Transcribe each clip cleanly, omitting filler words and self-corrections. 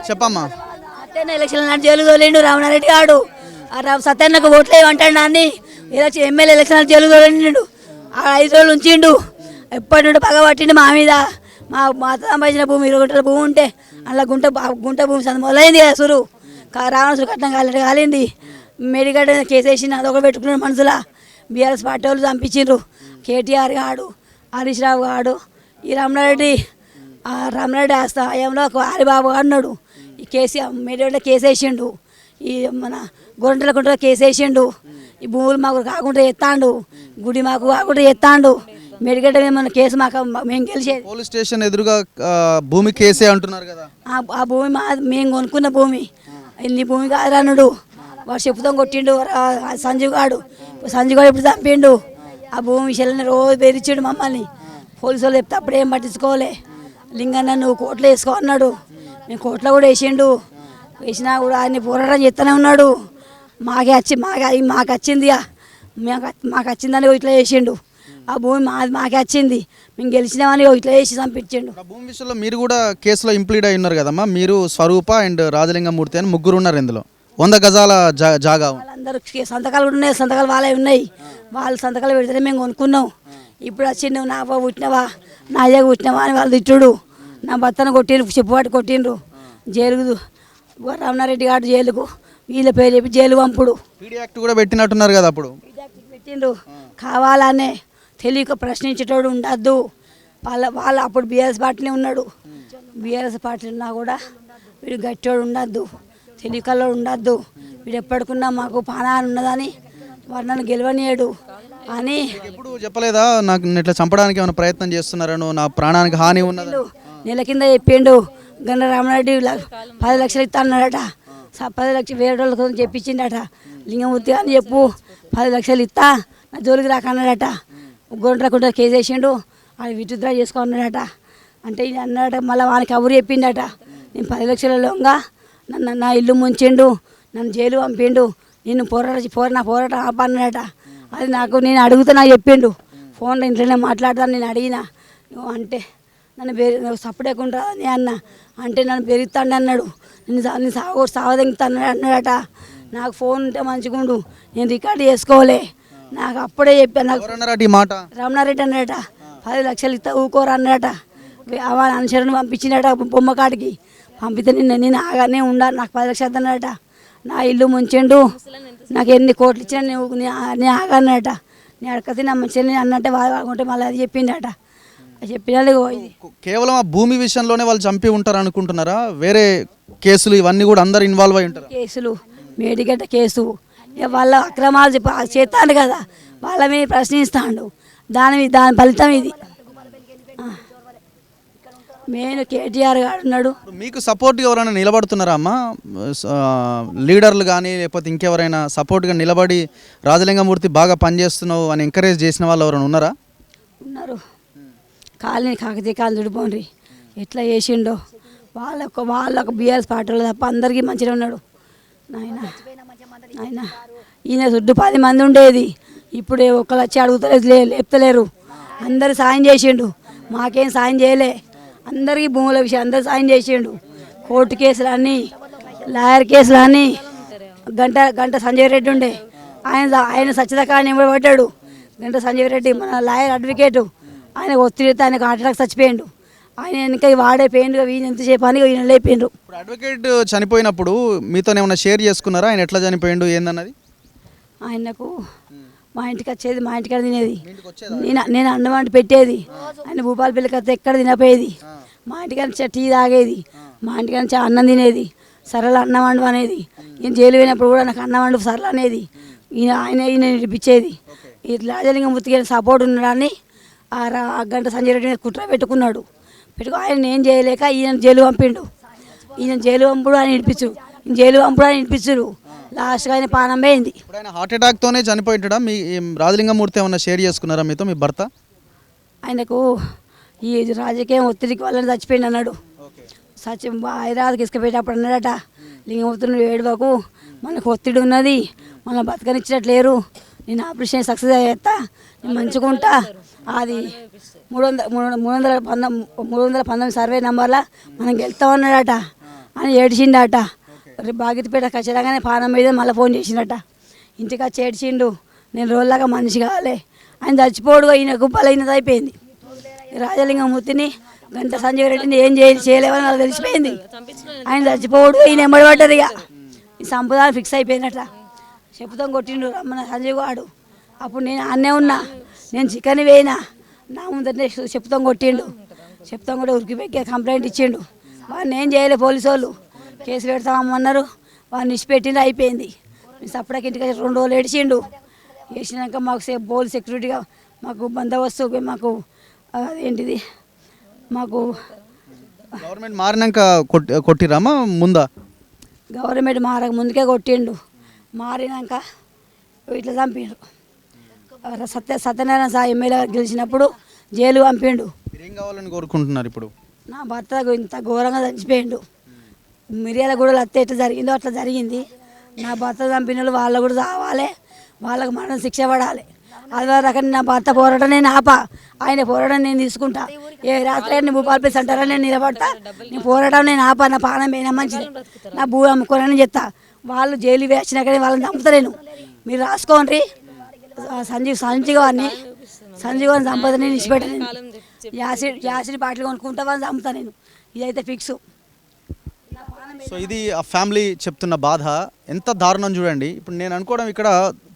చెప్పమ్మా. సత్యన్న ఎలక్షన్ నాడు జైలు తోలిండు రామనారెడ్డి గాడు. సత్యన్నకు ఓట్లు వేయమంటాడు అన్ని ఎలక్షన్ ఎమ్మెల్యే ఎలక్షన్ జైలు తోలిండు. 5 రోజులు ఉంచిండు. ఎప్పటి నుండి పగ పట్టిండు మా మీద. మా సంపాదించిన భూమి 20 గుంటల భూమి ఉంటే అలా గుంట భూమి మొదలైంది కదా సురు. రావణసురు కట్నం కాలింది. మెడిగడ్డ కేసేసి అదొక పెట్టుకున్నాడు మనసులా. బీఆర్ఎస్ పార్టీ వాళ్ళు చంపించిండ్రు. కేటీఆర్ గాడు, హరీష్ రావు గాడు, ఈ రమణారెడ్డి హయాంలో హరిబాబు గారు అన్నాడు. ఈ మెడిగడ్డ కేసేసిండు. ఈ మన గొంటల కేసేసిండు. ఈ భూములు మాకు కాకుండా ఎత్తాండు. గుడి మాకు కాకుండా ఎత్తాండు. మెడిగడ్డ మన కేసు మేము గెలిచేది. పోలీస్ స్టేషన్ ఎదురుగా భూమి కేసే అంటున్నారు కదా. ఆ భూమి మేము కొనుక్కున్న భూమి. ఇన్ని భూమి కాదు అన్నాడు. వాడు చెప్పుతో కొట్టిండు సంజీవ్ గాడు ఇప్పుడు చంపిండు. ఆ భూమి విషయాలని రోజు బెదిరించాడు మమ్మల్ని. పోలీసు వాళ్ళు చెప్తే అప్పుడేం పట్టించుకోలే. లింగన్న నువ్వు కోట్లు వేసుకో అన్నాడు. మేము కోట్లో కూడా వేసిండు. వేసినా కూడా ఆయన పోరాటం చేస్తూనే ఉన్నాడు. మాకు వచ్చింది మాకు వచ్చిందని ఇట్లా చేసిండు. ఆ భూమి మాకే వచ్చింది. మేము గెలిచినామని ఇట్లా చేసి చంపించిండు. భూమి విషయంలో మీరు కూడా కేసులో ఇంప్లీడ్ అయి ఉన్నారు కదమ్మా. మీరు, స్వరూప అండ్ రాజలింగమూర్తి అని 3 ఉన్నారు ఇందులో. 100 గజాల జాగా. వాళ్ళందరూ సంతకాలు కూడా ఉన్నాయి. సంతకాలు వాళ్ళే ఉన్నాయి. వాళ్ళు సంతకాలు పెడితేనే మేము కొనుక్కున్నాం. ఇప్పుడు వచ్చిండు నా పుట్టినవా నా అయ్యగా పుట్టినవా అని వాళ్ళు తిట్టుడు. నా భర్తను కొట్టిండ్రు, చెప్పుబాటు కొట్టిండ్రు. జైలుకు రమణారెడ్డి గారు జైలుకు వీళ్ళ పేరు చెప్పి జైలు పంపుడు. పీడీ యాక్ట్ కూడా పెట్టినట్టున్నారు కదా అప్పుడు. పెట్టిండ్రు. కావాలనే తెలియక ప్రశ్నించేటోడు ఉండద్దు. వాళ్ళు అప్పుడు బీఆర్ఎస్ పార్టీనే ఉన్నాడు. బీఆర్ఎస్ పార్టీ ఉన్నా కూడా వీడు గట్టోడు ఉండద్దు, తెలియకల్లో ఉండద్దు. వీడు ఎప్పటికున్నా మాకు పానాన్ని ఉన్నదని వాడు నన్ను గెలవనీయడు అని. ఎప్పుడు చెప్పలేదా నాకు ఇట్లా చంపడానికి ఏమైనా ప్రయత్నం చేస్తున్నారను, నా ప్రాణానికి హాని ఉన్నది? నెల కింద చెప్పిండు. గండ రామనారెడ్డి 10 లక్షలు ఇస్తా అన్నాడట. 10 లక్షలు వేరే వాళ్ళ కోసం చెప్పించిండట. లింగమూర్తి అని చెప్పు 10 లక్షలు ఇస్తా నా జోలికి రాకన్నాడట. గొంట్రకుంట కేసేసిండు. అది విత్డ్రా చేసుకున్నాడట. అంటే ఇది అన్నాడట. మళ్ళీ వానికి కబురు చెప్పిండట. నేను 10 లక్షలలోగా నా ఇల్లు ముంచిండు, నన్ను జైలు పంపిండు, నేను పోరాటం ఆపన్నాడట. అది నేను అడుగుతా నాకు చెప్పిండు. ఫోన్లో ఇంట్లోనే మాట్లాడతాను. నేను అడిగిన అంటే నన్ను సపడేకుండా అని అన్న అంటే నన్ను బెరుగుతాండి అన్నాడు. నేను సావదెంగుతాను అన్నాడట. నాకు ఫోన్ ఉంటే మంచిగుండు, నేను రికార్డు చేసుకోలే. నాకు అప్పుడే చెప్పాను. నాకు రమణారెడ్డి అన్నాడట. 10 లక్షలు ఇస్తా ఊకోరు అన్నాడట. వాళ్ళ అనుసరణ పంపించినట బొమ్మకాడికి. పంపితే నేను ఆగానే ఉండాలి. నాకు 10 లక్షలు అన్నాడట. నా ఇల్లు ముంచిండు, నాకు ఎన్ని కోట్లు ఇచ్చినా నేను ఆగన్నట. నేను అడగతే నా మంచిగా అన్నట్టే వాళ్ళకుంటే మళ్ళీ అది చెప్పిండట. చెప్పినా కేవలం ఆ భూమి విషయంలోనే వాళ్ళు చంపి ఉంటారు అనుకుంటున్నారా? వేరే కేసులు ఇవన్నీ కూడా అందరు ఇన్వాల్వ్ అయి ఉంటారు. కేసులు మేడిగడ్డ కేసు వాళ్ళ అక్రమాలు చేస్తాడు కదా, వాళ్ళ మీద ప్రశ్నిస్తాడు. దాని ఫలితం ఇది. మెయిన్ కేటీఆర్ గారు ఉన్నాడు. మీకు సపోర్ట్గా ఎవరైనా నిలబడుతున్నారా అమ్మా? లీడర్లు కానీ లేకపోతే ఇంకెవరైనా సపోర్ట్గా నిలబడి రాజలింగమూర్తి బాగా పనిచేస్తున్నావు అని ఎంకరేజ్ చేసిన వాళ్ళు ఎవరైనా ఉన్నారా? ఉన్నారు. కాలనీ కాకతీకాలు దుడిపోండి ఎట్లా చేసిండో. వాళ్ళకు బీఆర్ఎస్ పార్టీలో తప్ప అందరికీ మంచిగా ఉన్నాడు. ఆయన ఈయన చుట్టూ 10 మంది ఉండేది. ఇప్పుడే ఒకళ్ళు వచ్చి అడుగుతలేదు, లేపుతలేరు. అందరు సాయం చేసిండు. మాకేం సాయం చేయలే. అందరికీ భూముల విషయం అందరు సాయం చేసిండు. కోర్టు కేసులు అన్నీ, లాయర్ కేసులు అన్నీ. గంట సంజయ్ రెడ్డి ఉండే, ఆయన సత్యదకాన్ని పడ్డాడు. గంట సంజయ్ రెడ్డి మన లాయర్ అడ్వకేటు. ఆయన ఒత్తిడితో ఆయనకు హార్ట్ అటాక్ చచ్చిపోయిండు. ఆయన వెనక వాడే పెయిండు. ఈయన ఎంతసేపు అని ఈయన లేపిండు. అడ్వకేట్ చనిపోయినప్పుడు మీతో ఏమైనా షేర్ చేసుకున్నారా? ఆయన ఎట్లా చనిపోయిండు ఏందన్నది? ఆయనకు మా ఇంటికి వచ్చేది, మా ఇంటికాడ తినేది. నేను అన్నం వంటి పెట్టేది. ఆయన భూపాలపల్లికి వస్తే ఎక్కడ తినపోయేది. మా ఇంటికాడ టీ తాగేది. మా ఇంటికాడ అన్నం తినేది. సరళ అన్నం వండు అనేది. నేను జైలు పోయినప్పుడు కూడా నాకు అన్నం వండు సరళ అనేది. ఈయన నడిపించేది. ఈ రాజలింగమూర్తికి సపోర్ట్ ఉన్నాడని ఆ గంట సంజయ్ రెడ్డి కుట్ర పెట్టుకున్నాడు. ఆయన ఏం చేయలేక ఈయన జైలు పంపిండు. ఈయన జైలు పంపుడు అని వినిపించుడు. లాస్ట్గా ఆయన పానం పోయింది. ఆయన హార్ట్ అటాక్తోనే చనిపోయింటాడా? మీ రాజలింగమూర్తి ఏమన్నా షేర్ చేసుకున్నారా మీతో మీ భర్త? ఆయనకు ఈ రాజకీయం ఒత్తిడికి వాళ్ళని చచ్చిపోయింది అన్నాడు. హైదరాబాద్కి ఇసుకపోయేటప్పుడు అన్నాడట, లింగమూర్తిని ఏడవకు, మనకు ఒత్తిడి ఉన్నది, మన బతకనిచ్చినట్లేరు, నేను ఆపరేషన్ సక్సెస్ చేస్తా, నేను మంచుకుంటా. అది 319 సర్వే నెంబర్లో మనం గెలుస్తామన్నాడట. అని ఏడిచిండట. రేపు బాగితిపేట ఖచ్చితంగానే పానం మీద మళ్ళీ ఫోన్ చేసిండట. ఇంటికి వచ్చి ఏడిచిండు, నేను రోజులాగా మనిషి కావాలి. ఆయన చచ్చిపోడు, ఈయన గుప్పలైనది అయిపోయింది. రాజలింగమూర్తిని గంట సంజయ్ రెడ్డిని ఏం చేయలేవని నాకు తెలిసిపోయింది. ఆయన చచ్చిపోడు, ఈయన ఎంబడి పడ్డారు. ఇక ఈ సంపద ఫిక్స్ అయిపోయినట్ట. చెప్పుతాం కొట్టిండు రమ్మన్న సంజయ్ వాడు. అప్పుడు నేను అన్నే ఉన్నా, నేను చికెన్ వేయినా, నా ముందరనే చెప్పుతాం కొట్టిండు. చెప్తాం కూడా ఉరికిపెక్కి కంప్లైంట్ ఇచ్చిండు. వాడిని ఏం చేయలే, పోలీసు వాళ్ళు కేసు పెడతామన్నారు. వాడిని ఇచ్చిపెట్టిండు, అయిపోయింది. సపరేట్గా ఇంటికి 2 రోజులు ఏడిచిండు. వేసినాక మాకు పోలీస్ సెక్యూరిటీగా మాకు బందోబస్తు, మాకు ఏంటిది, మాకు గవర్నమెంట్ మారినాక కొట్టిరామా ముందా? గవర్నమెంట్ మారక ముందుకే కొట్టిండు. మారినాక ఇట్లా చంపిండు. సత్యనారాయణ సాయి ఎమ్మెల్యే గెలిచినప్పుడు జైలు పంపిండు. ఏం కావాలని కోరుకుంటున్నారు ఇప్పుడు? నా భర్త ఇంత ఘోరంగా చచ్చిపోయిండు. మిరియాల కూడా అత్త ఎట్లా జరిగిందో అట్లా జరిగింది. నా భర్త చంపిన వాళ్ళు వాళ్ళ కూడా చావాలి, వాళ్ళకు మరణం శిక్ష పడాలి. అది రకంగా నా భర్త పోరాటం నేను ఆపా, ఆయన పోరాటం నేను తీసుకుంటా. ఏ రాత్రి నేను భూపాలపై సెంటర్లో నేను నిలబడతా, నేను పోరాటం నేను ఆపా. నా పానం పోయినా మంచిది, నా భూ అమ్ముకోనని చెప్తా. వాళ్ళు జైలు వేసినాకనే వాళ్ళని చంపుతలేను. మీరు రాసుకోండి. సంజీవ్ గారిని చంపదని నేను ఇచ్చిపెట్టాను. యాసిడ్ బాటిల్ కొనుక్కుంటా వాళ్ళని చంపుతా నేను. ఇదైతే ఫిక్స్. సో ఇది ఆ ఫ్యామిలీ చెప్తున్న బాధ. ఎంత దారుణం చూడండి. ఇప్పుడు నేను అనుకోవడం ఇక్కడ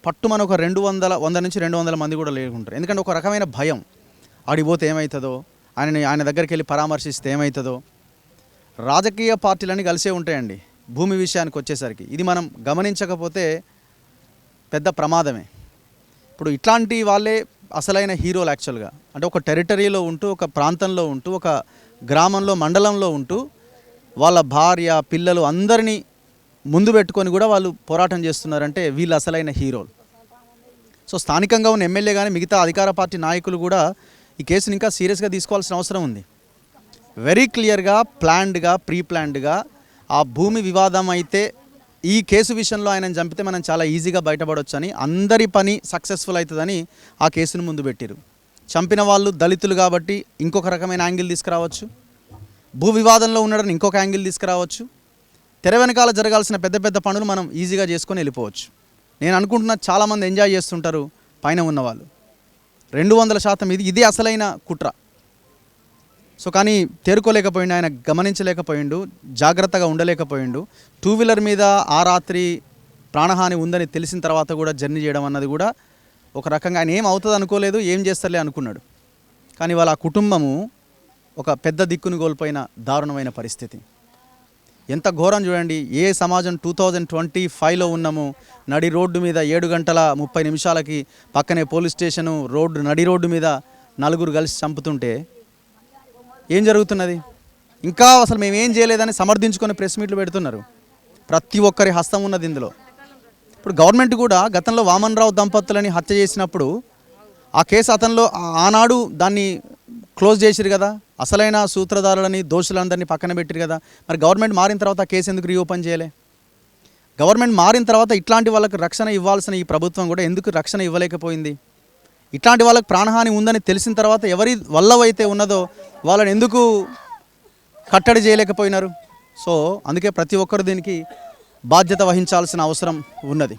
పట్టుమని ఒక 100 నుంచి 200 మంది కూడా లేకుంటారు. ఎందుకంటే ఒక రకమైన భయం, ఆడిపోతే ఏమవుతుందో, ఆయన దగ్గరికి వెళ్ళి పరామర్శిస్తే ఏమవుతుందో. రాజకీయ పార్టీలన్నీ కలిసే ఉంటాయండి భూమి విషయానికి వచ్చేసరికి. ఇది మనం గమనించకపోతే పెద్ద ప్రమాదమే. ఇప్పుడు ఇట్లాంటి వాళ్ళే అసలైన హీరోలు యాక్చువల్గా. అంటే ఒక టెరిటరీలో ఉంటూ, ఒక ప్రాంతంలో ఉంటూ, ఒక గ్రామంలో, మండలంలో ఉంటూ వాళ్ళ భార్య, పిల్లలు అందరినీ ముందు పెట్టుకొని కూడా వాళ్ళు పోరాటం చేస్తున్నారంటే వీళ్ళు అసలైన హీరోలు. సో స్థానికంగా ఉన్న ఎమ్మెల్యే కానీ మిగతా అధికార పార్టీ నాయకులు కూడా ఈ కేసుని ఇంకా సీరియస్గా తీసుకోవాల్సిన అవసరం ఉంది. వెరీ క్లియర్గా, ప్లాన్డ్గా, ప్రీ ప్లాన్డ్గా ఆ భూమి వివాదం అయితే ఈ కేసు విషయంలో ఆయనను చంపితే మనం చాలా ఈజీగా బయటపడవచ్చు అని, అందరి పని సక్సెస్ఫుల్ అవుతుందని ఆ కేసును ముందు పెట్టారు. చంపిన వాళ్ళు దళితులు కాబట్టి ఇంకొక రకమైన యాంగిల్ తీసుకురావచ్చు, భూ వివాదంలో ఉన్నాడని ఇంకొక యాంగిల్ తీసుకురావచ్చు. తెర వెనకాల జరగాల్సిన పెద్ద పెద్ద పనులు మనం ఈజీగా చేసుకొని వెళ్ళిపోవచ్చు. నేను అనుకుంటున్నా చాలామంది ఎంజాయ్ చేస్తుంటారు పైన ఉన్నవాళ్ళు. 200% ఇది అసలైన కుట్ర. సో కానీ తేరుకోలేకపోయిండు, ఆయన గమనించలేకపోయిండు, జాగ్రత్తగా ఉండలేకపోయిండు. 2 వీలర్ మీద ఆ రాత్రి ప్రాణహాని ఉందని తెలిసిన తర్వాత కూడా జర్నీ చేయడం అన్నది కూడా ఒక రకంగా ఆయన ఏం అవుతుంది అనుకోలేదు, ఏం చేస్తారులే అనుకున్నాడు. కానీ వాళ్ళ కుటుంబము ఒక పెద్ద దిక్కును కోల్పోయిన దారుణమైన పరిస్థితి. ఎంత ఘోరం చూడండి. ఏ సమాజం 2025లో ఉన్నాము. నడి రోడ్డు మీద 7:30 పక్కనే పోలీస్ స్టేషను, నడి రోడ్డు మీద 4 కలిసి చంపుతుంటే ఏం జరుగుతున్నది? ఇంకా అసలు మేము ఏం చేయలేదని సమర్థించుకొని ప్రెస్ మీట్లు పెడుతున్నారు. ప్రతి ఒక్కరి హస్తం ఉన్నది ఇందులో. ఇప్పుడు గవర్నమెంట్ కూడా గతంలో వామన్రావు దంపతులని హత్య చేసినప్పుడు ఆ కేసు అతనిలో ఆనాడు దాన్ని క్లోజ్ చేసిరు కదా, అసలైన సూత్రధారులని, దోషులందరినీ పక్కన పెట్టిరు కదా. మరి గవర్నమెంట్ మారిన తర్వాత కేసు ఎందుకు రీఓపెన్ చేయలే? గవర్నమెంట్ మారిన తర్వాత ఇట్లాంటి వాళ్ళకి రక్షణ ఇవ్వాల్సిన ఈ ప్రభుత్వం కూడా ఎందుకు రక్షణ ఇవ్వలేకపోయింది? ఇట్లాంటి వాళ్ళకి ప్రాణహాని ఉందని తెలిసిన తర్వాత ఎవరి వల్ల అయితే ఉన్నదో వాళ్ళని ఎందుకు కట్టడి చేయలేకపోయినారు? సో అందుకే ప్రతి ఒక్కరు దీనికి బాధ్యత వహించాల్సిన అవసరం ఉన్నది.